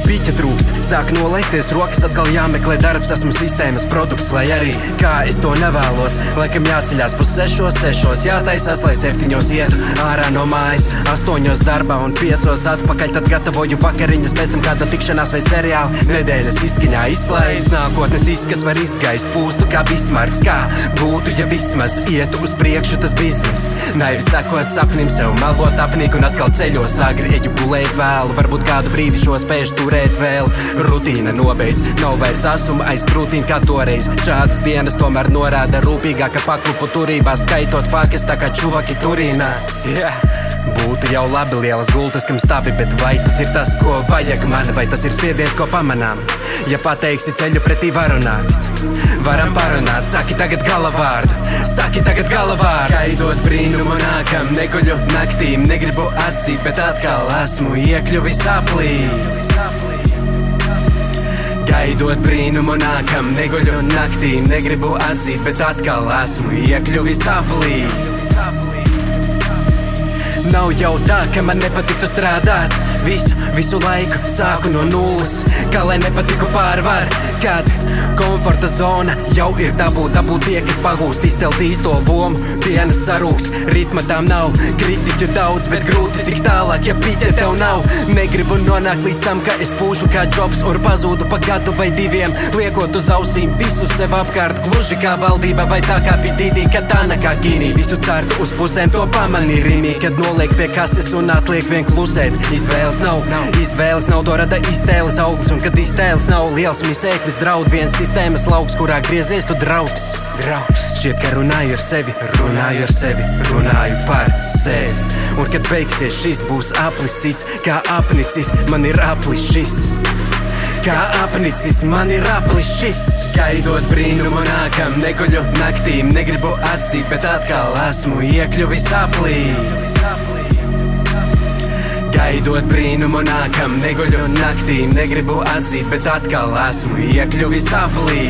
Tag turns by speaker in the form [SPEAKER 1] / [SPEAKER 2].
[SPEAKER 1] Piķa trūkst, sāk nolaisties rokas, atkal jāmeklē darbs, esmu sistēmas produkts, lai arī kā es to nevēlos. Laikam jāceļās 5:06, jātaisās, lai 7 ietu ārā no mājas, 8 darbā un 5 atpakaļ, tad gatavoju vakariņas, pēc tam kāda tikšanās vai seriāla. Nedēļas izskaņā izklaides, nākotnes izskats var izgaist, pūstu kā Bismarks, kā būtu, ja vismaz ietu uz priekšu tas biznes. Naivi sakot sapnim, sev melot apnīk un atkal ceļos agri, eģu gulēt vēlu, varbūt kādu brīdi šo spēšu turēt vēl. Rutīna nobeidz, nav vairs asuma aiz krūtīm kā toreiz. Šādas dienas tomēr norāda rūpīgāka paklupu turībā, skaitot pakas tā kā čuvaki Turīnā. Būtu jau labi lielas gultas, kam stāvi, bet vai tas ir tas, ko vajag man, vai tas ir spiediens, ko pamanām? Ja pateiksi ceļu pretī varu nākt, varam parunāt, saki tagad galavārdu, saki tagad galavārdu. Gaidot brīnumu nākam, neguļu naktīm, negribu atzīt, bet atkal esmu iekļuvis aplī. Gaidot brīnumu nākam, neguļu naktīm, negribu atzīt, bet atkal esmu iekļuvis aplī. Nav jau tā, ka man nepatiktu strādāt, visu laiku sāku no nulles, kā lai nepatiku pārvar, kad komforta zona jau ir dabū tie, kas pagūst, izcelt īsto lomu, dienas sarūkst, ritma tām nav, kritiķu daudz, bet grūti tik tālāk, ja piķa tev nav. Negribu nonākt līdz tam, ka es pūšu kā Jobs un pazūdu pa gadu vai 2, liekot uz ausīm visu sev apkārt, gluži kā valdība vai tā kā Pitidī, kad tā nekā Kinī, visu cārtu uz pusēm, to pamani rimī, kad noliek pie kases un atliek vien klusēt. Izvēles nav, to rada iztēles auglis, un kad iztēles nav, liels misēklis draud, viens sistēmas lauks, kurā griezies tu draugs. Šķiet, ka runāju ar sevi, runāju par sevi. Un kad beigsies šis, būs aplis cits, kā apnicis, man ir aplis šis. Kā apnicis, man ir aplis šis. Gaidot brīnumu nākam, neguļu naktīm, negribu atzīt, bet atkal esmu iekļuvis aplī. Gaidot brīnumu nākam, neguļu naktīm, negribu atzīt, bet atkal esmu iekļuvis aplī.